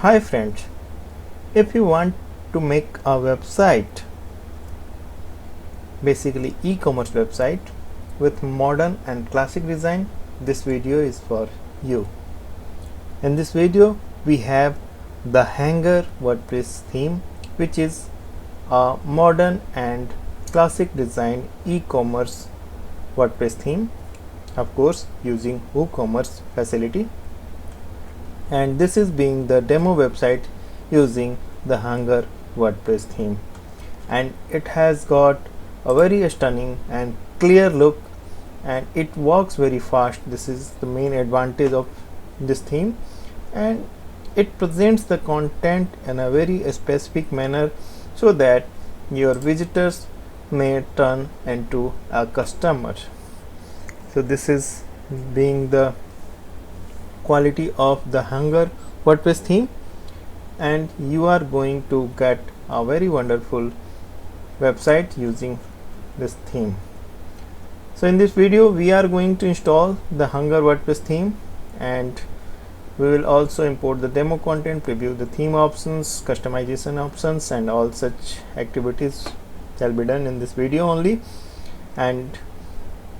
Hi friends, if you want to make a website, basically e-commerce website with modern and classic design, this video is for you. In this video we have the Hanger WordPress theme, which is a modern and classic design e-commerce WordPress theme, of course using WooCommerce facility, and this is being the demo website using the Hanger WordPress theme, and it has got a very stunning and clear look and it works very fast. This is the main advantage of this theme, and it presents the content in a very specific manner so that your visitors may turn into a customer. So this is being the quality of the Hanger WordPress theme, and you are going to get a very wonderful website using this theme. So in this video we are going to install the Hanger WordPress theme, and we will also import the demo content, preview the theme options, customization options, and all such activities shall be done in this video only. And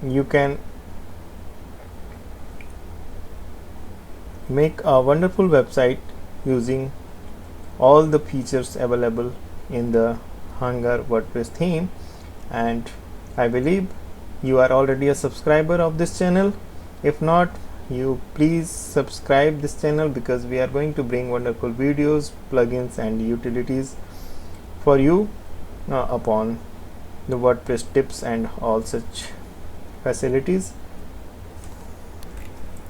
you can make a wonderful website using all the features available in the Hanger WordPress theme. And I believe you are already a subscriber of this channel. If not, you please subscribe this channel, because we are going to bring wonderful videos, plugins and utilities for you upon the WordPress tips and all such facilities.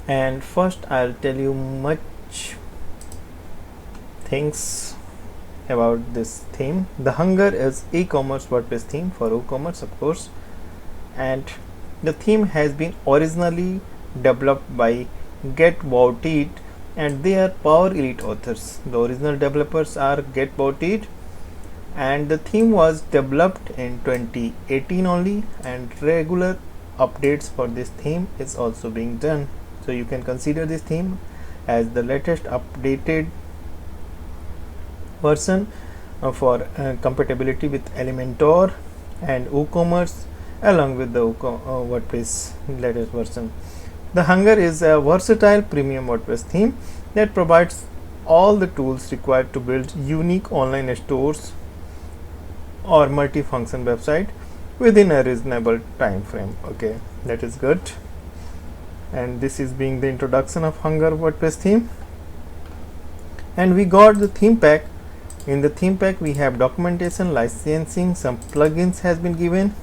And first I'll tell you much things about this theme. The Hanger is e-commerce WordPress theme for WooCommerce, of course, and the theme has been originally developed by GetBoutit, and they are Power Elite authors. The original developers are GetBoutit, and the theme was developed in 2018 only, and regular updates for this theme is also being done. So you can consider this theme as the latest updated version for compatibility with Elementor and WooCommerce, along with the WordPress latest version. The Hanger is a versatile premium WordPress theme that provides all the tools required to build unique online stores or multi-function website within a reasonable time frame. Okay, that is good. And this is being the introduction of Hanger WordPress theme, and we got the theme pack. In the theme pack we have documentation, licensing, some plugins has been given.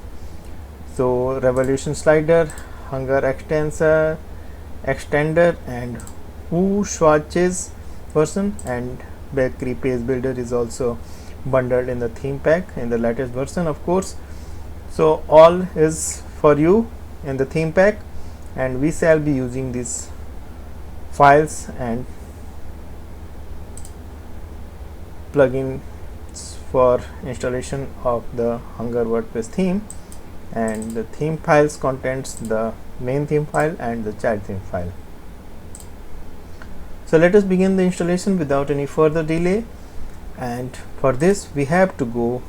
So Revolution slider, Hanger extender, and Woo swatches version, and bakery page builder is also bundled in the theme pack in the latest version, of course. So all is for you in the theme pack, and we shall be using these files and plugins for installation of the Hanger WordPress theme. And the theme files contains the main theme file and the child theme file. So let us begin the installation without any further delay, and for this we have to go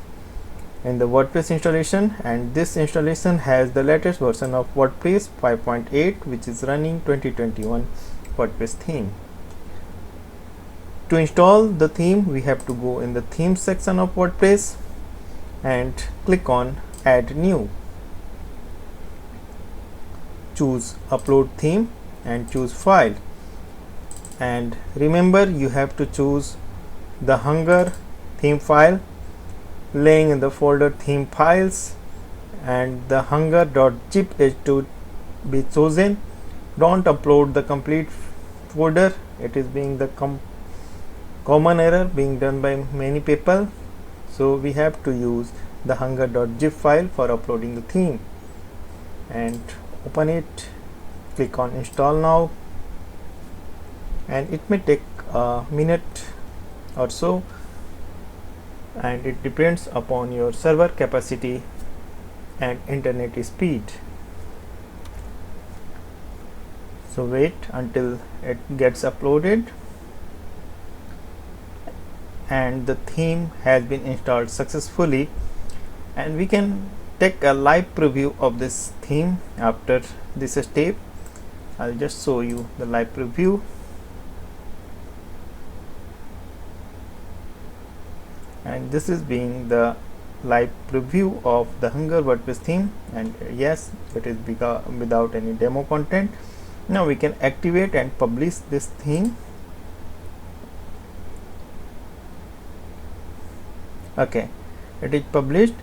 in the WordPress installation, and this installation has the latest version of WordPress 5.8, which is running 2021 WordPress theme. To install the theme we have to go in the themes section of WordPress and click on add new, choose upload theme and choose file, and remember you have to choose the Hanger theme file laying in the folder theme files, and the hanger.zip is to be chosen. Don't upload the complete folder, it is being the common error being done by many people. So we have to use the hanger.zip file for uploading the theme, and open it, click on install now, and it may take a minute or so, and it depends upon your server capacity and internet speed. So wait until it gets uploaded. and the theme has been installed successfully, and we can take a live preview of this theme after this step. I'll just show you the live preview. And this is being the live preview of the Hunger WordPress theme, and yes, it is without any demo content. Now we can activate and publish this theme. Okay, it is published,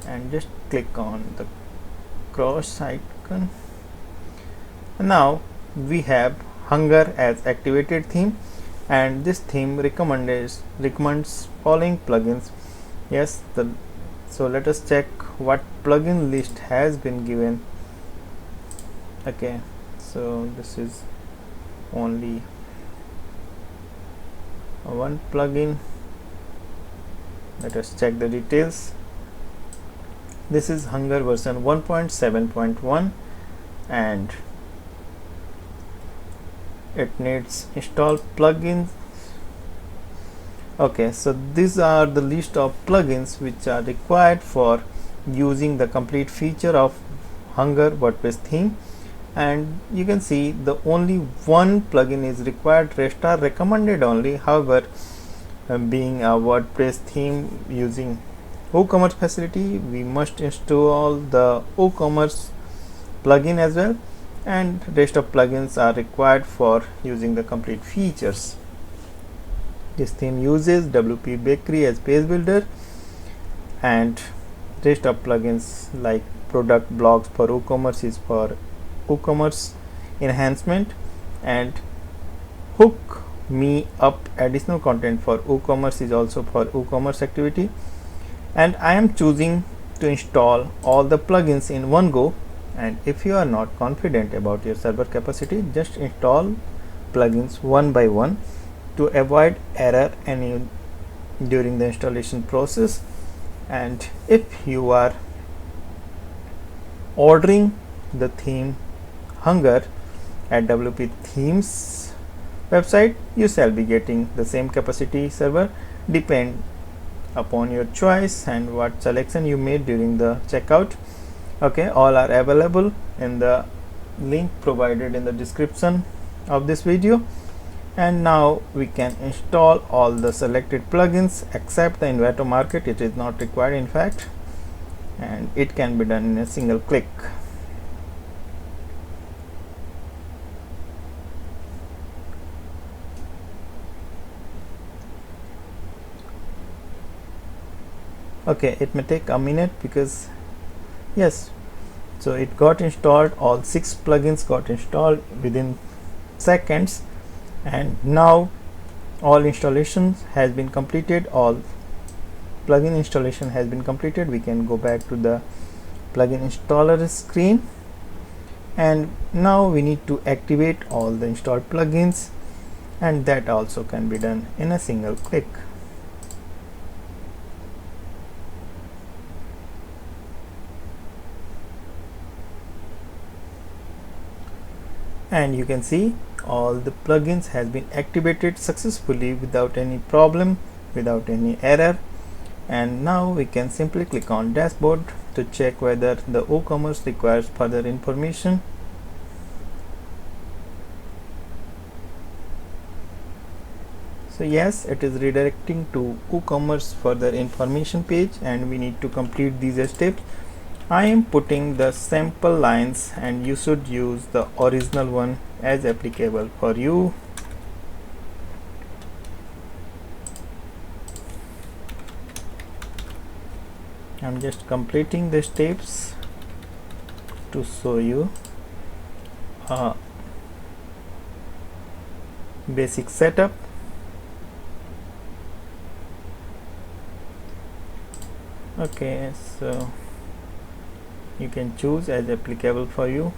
and just click on the cross icon. Now we have Hunger as activated theme, and this theme recommends following plugins. Yes, so let us check what plugin list has been given. Okay, so this is only one plugin. Let us check the details. This is Hunger version 1.7.1, and it needs install plugins. Okay, so these are the list of plugins which are required for using the complete feature of Hunger WordPress theme, and you can see the only one plugin is required, rest are recommended only. However, being a WordPress theme using WooCommerce facility, we must install the WooCommerce plugin as well, and rest of plugins are required for using the complete features. This theme uses WP Bakery as page builder, and rest of plugins like product blogs for WooCommerce is for WooCommerce enhancement, and Hook Me Up additional content for WooCommerce is also for WooCommerce activity. And I am choosing to install all the plugins in one go, and if you are not confident about your server capacity, just install plugins one by one to avoid error during the installation process. And if you are ordering the theme Hunger at WP Themes website, you shall be getting the same capacity server, depend upon your choice and what selection you made during the checkout. Okay, all are available in the link provided in the description of this video. And now we can install all the selected plugins except the Envato Market. It is not required in fact, and it can be done in a single click. Okay, it may take a minute because yes, so it got installed, all 6 plugins got installed within seconds, and now all installations has been completed, all plugin installation has been completed. We can go back to the plugin installer screen, and now we need to activate all the installed plugins, and that also can be done in a single click. And you can see all the plugins has been activated successfully without any problem, without any error. And now we can simply click on dashboard to check whether the WooCommerce requires further information. So yes, it is redirecting to WooCommerce further information page, and we need to complete these steps. I am putting the sample lines, and you should use the original one as applicable for you. I'm just completing the steps to show you basic setup. Okay, so you can choose as applicable for you.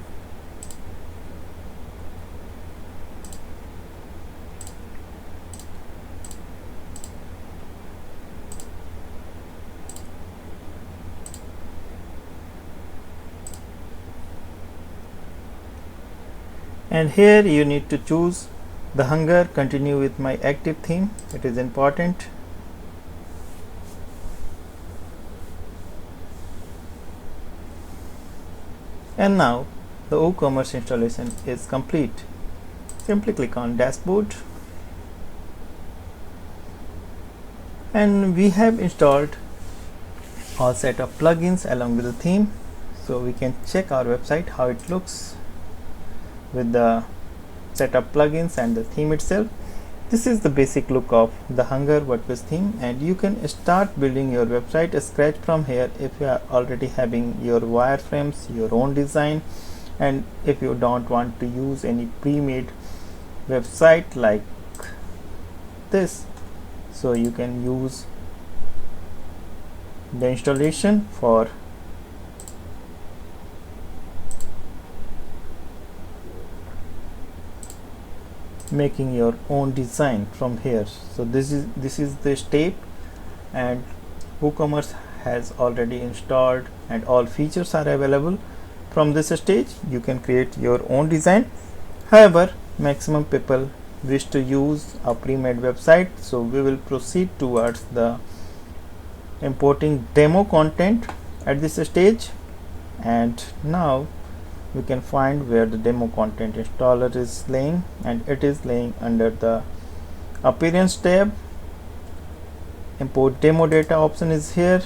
And here you need to choose the Hunger continue with my active theme. It is important And now the WooCommerce installation is complete. Simply click on dashboard, and we have installed all set of plugins along with the theme. So we can check our website how it looks with the set of plugins and the theme itself. This is the basic look of the Hunger WordPress theme, and you can start building your website scratch from here if you are already having your wireframes, your own design, and if you don't want to use any pre-made website like this. So you can use the installation for making your own design from here. So this is the step, and WooCommerce has already installed and all features are available. From this stage you can create your own design. However, maximum people wish to use a pre-made website, so we will proceed towards the importing demo content at this stage. And now we can find where the demo content installer is laying, and it is laying under the appearance tab. Import demo data option is here,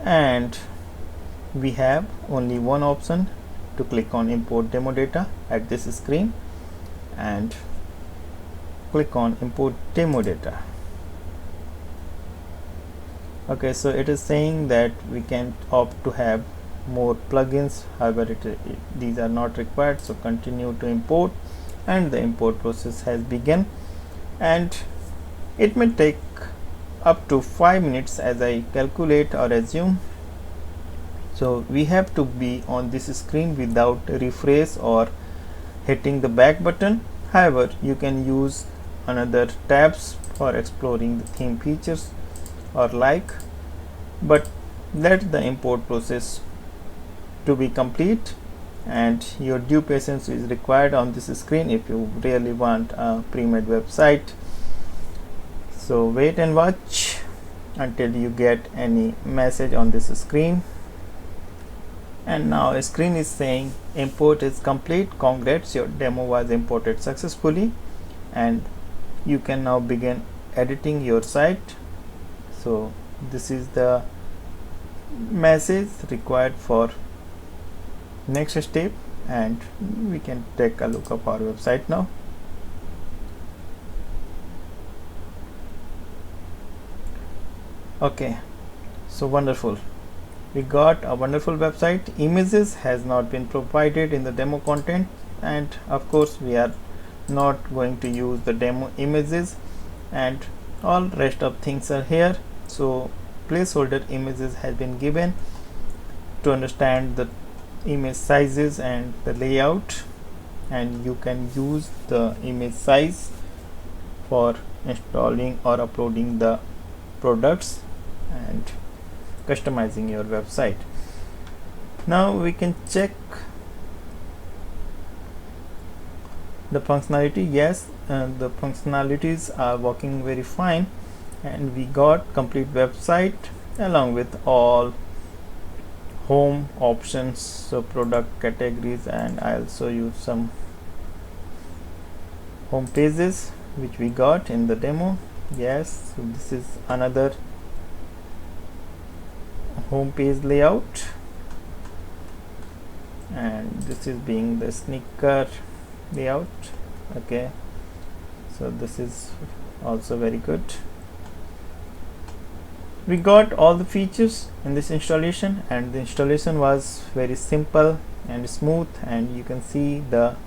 and we have only one option to click on import demo data at this screen, and click on import demo data. Okay, so it is saying that we can opt to have more plugins. However, these are not required, so continue to import, and the import process has begun, and it may take up to 5 minutes as I calculate or assume. So we have to be on this screen without refresh or hitting the back button. However, you can use another tabs for exploring the theme features or like, but let the import process to be complete, and your due patience is required on this screen if you really want a pre-made website. So wait and watch until you get any message on this screen. And now a screen is saying import is complete, congrats, your demo was imported successfully, and you can now begin editing your site. So this is the message required for next step, and we can take a look of our website now. Okay, so wonderful, we got a wonderful website. Images has not been provided in the demo content, and of course we are not going to use the demo images, and all rest of things are here. So placeholder images has been given to understand the image sizes and the layout, and you can use the image size for installing or uploading the products and customizing your website. Now we can check the functionality. Yes, the functionalities are working very fine, and we got complete website along with all home options, so product categories, and I'll show you some home pages which we got in the demo. Yes, so this is another home page layout, and this is being the sneaker layout. Okay, so this is also very good. We got all the features in this installation, and the installation was very simple and smooth, and you can see the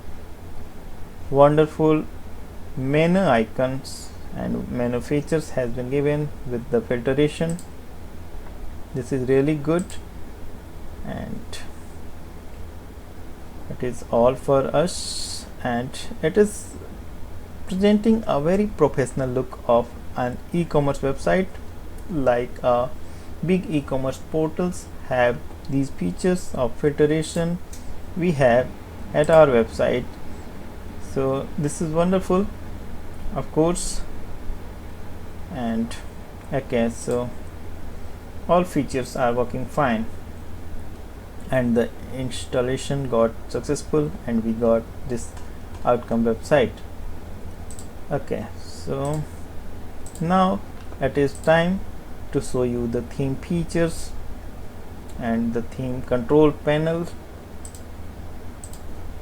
wonderful menu icons and menu features has been given with the filtration. This is really good, and it is all for us, and it is presenting a very professional look of an e-commerce website. Like big e-commerce portals have these features of filtration we have at our website. So this is wonderful, of course. And okay, so all features are working fine, and the installation got successful and we got this outcome website. Okay, so now it is time to show you the theme features and the theme control panel,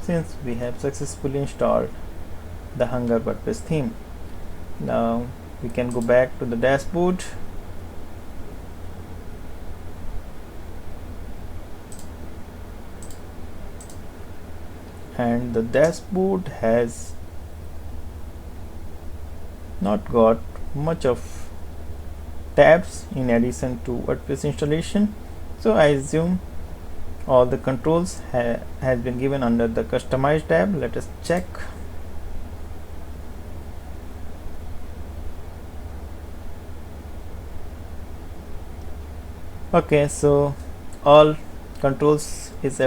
since we have successfully installed the Hunger WordPress theme. Now we can go back to the dashboard, and the dashboard has not got much of tabs in addition to WordPress installation, so I assume all the controls has been given under the Customize tab. Let us check. Okay, so all controls are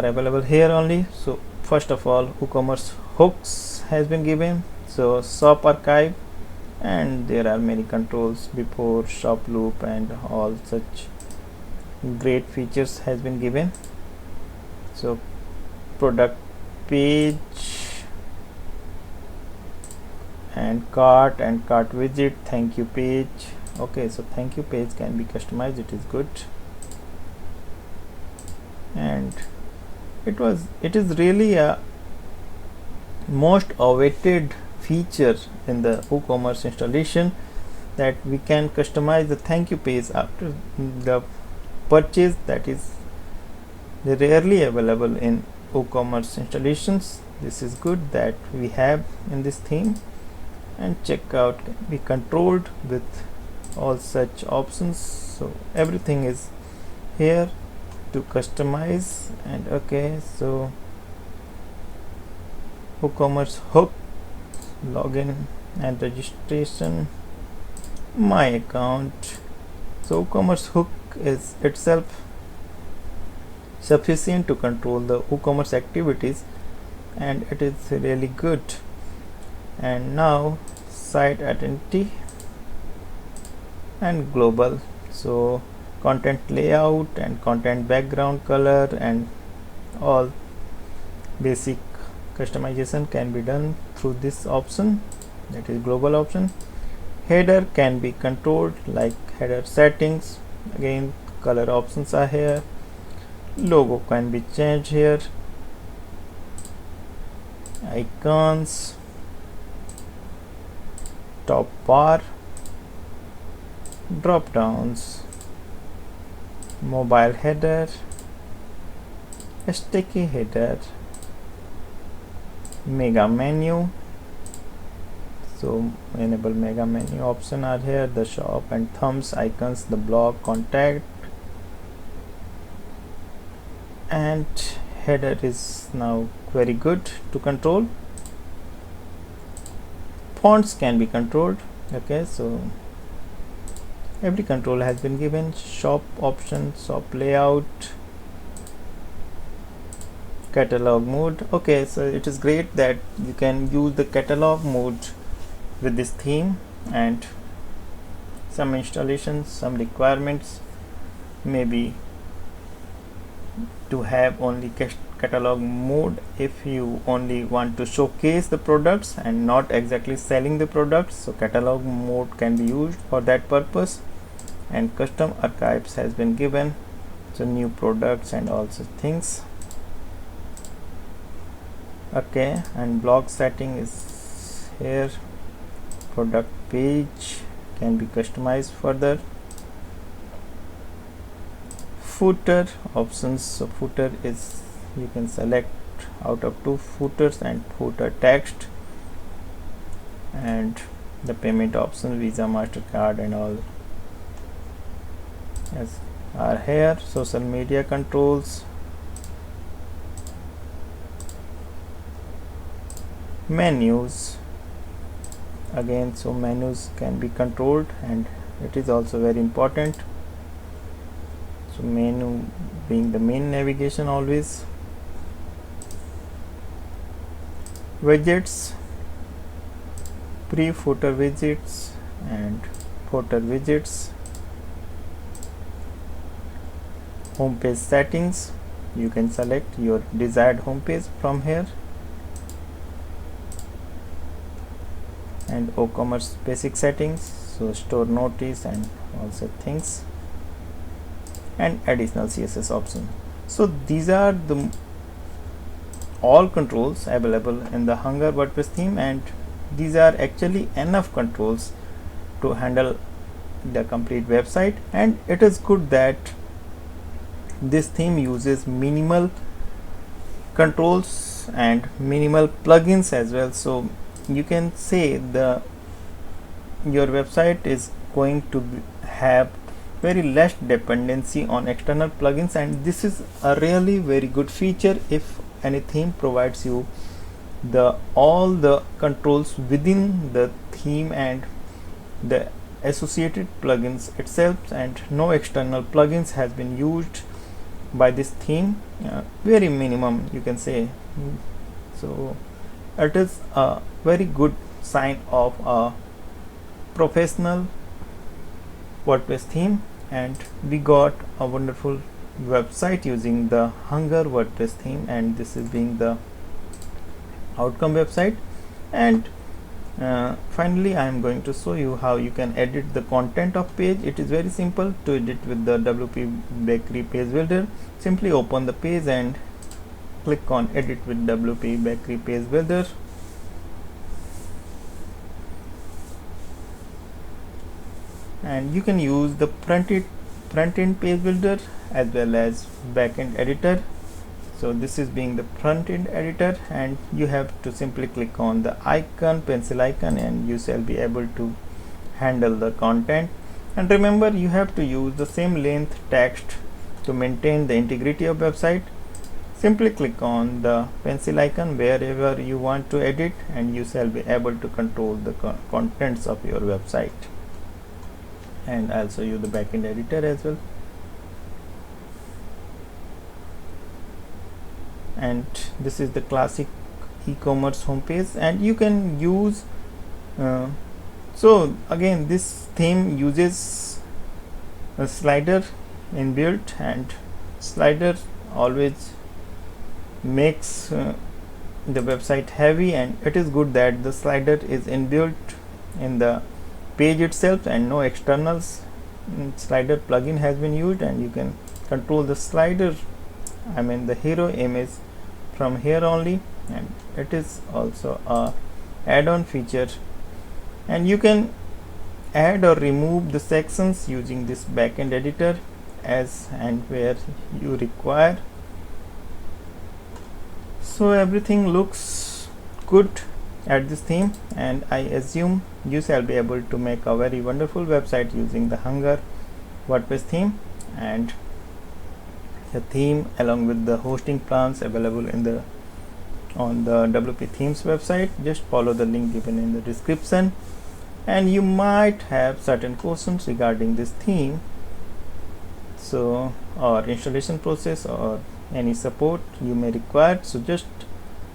available here only. So first of all, WooCommerce hooks has been given, so shop archive, and there are many controls before shop loop and all such great features has been given. So product page and cart widget, thank you page. Okay, so thank you page can be customized, it is good, and it is really a most awaited feature in the WooCommerce installation, that we can customize the thank you page after the purchase. That is rarely available in WooCommerce installations. This is good that we have in this theme, and checkout can be controlled with all such options, so everything is here to customize. And okay, so WooCommerce hook, login and registration, my account. So WooCommerce hook is itself sufficient to control the WooCommerce activities, and it is really good. And now site identity and global, so content layout and content background color and all basic customization can be done through this option, that is global option. Header can be controlled like header settings, again color options are here. Logo can be changed here. Icons, top bar, drop downs, mobile header, sticky header, mega menu, so enable mega menu option are here. The shop and thumbs icons, the blog contact, and header is now very good to control. Fonts can be controlled. Okay, so every control has been given. Shop option, shop layout, catalog mode. Okay, so it is great that you can use the catalog mode with this theme, and some installations, some requirements maybe to have only catalog mode if you only want to showcase the products and not exactly selling the products, so catalog mode can be used for that purpose. And custom archives has been given, so new products and all such things. Okay, and blog setting is here. Product page can be customized further. Footer options, so footer is, you can select out of 2 footers and footer text, and the payment options, Visa, MasterCard and all yes are here. Social media controls, menus, again, so menus can be controlled and it is also very important. So menu being the main navigation always. Widgets, pre-footer widgets and footer widgets, homepage settings. You can select your desired homepage from here, and WooCommerce basic settings, so store notice and also things, and additional CSS option. So these are the all controls available in the Hunger WordPress theme, and these are actually enough controls to handle the complete website. And it is good that this theme uses minimal controls and minimal plugins as well, so you can say your website is going to have very less dependency on external plugins, and this is a really very good feature if any theme provides you all the controls within the theme and the associated plugins itself, and no external plugins has been used by this theme, very minimum you can say. So it is a very good sign of a professional WordPress theme, and we got a wonderful website using the Hunger WordPress theme, and this is being the outcome website. And finally I am going to show you how you can edit the content of page. It is very simple to edit with the WP Bakery page builder. Simply open the page and click on edit with WP Bakery page builder. And you can use the front-end page builder as well as back-end editor. So this is being the front-end editor, and you have to simply click on the icon, pencil icon, and you shall be able to handle the content. And remember, you have to use the same length text to maintain the integrity of website. Simply click on the pencil icon wherever you want to edit, and you shall be able to control the contents of your website. And I'll show you the backend editor as well. And this is the classic e-commerce homepage, and you can use so again this theme uses a slider inbuilt, and slider always makes the website heavy, and it is good that the slider is inbuilt in the page itself and no externals slider plugin has been used, and you can control the slider, I mean the hero image, from here only. And it is also a add-on feature, and you can add or remove the sections using this backend editor as and where you require. So everything looks good at this theme, and I assume you shall be able to make a very wonderful website using the Hunger WordPress theme. And the theme along with the hosting plans available on the WP Themes website. Just follow the link given in the description, and you might have certain questions regarding this theme, so or installation process or any support you may require. So just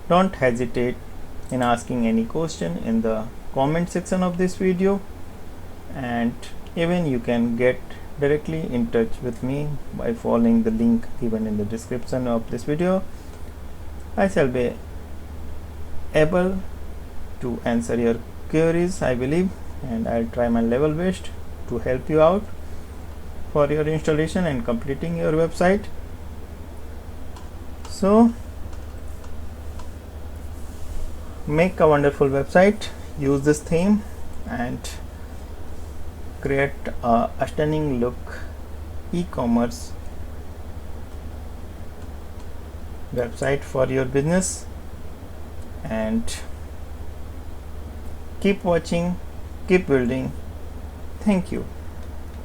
don't hesitate in asking any question in the comment section of this video, and even you can get directly in touch with me by following the link given in the description of this video. I shall be able to answer your queries, I believe, and I'll try my level best to help you out for your installation and completing your website. So make a wonderful website, use this theme, and create a stunning look e-commerce website for your business. And keep watching, keep building. Thank you.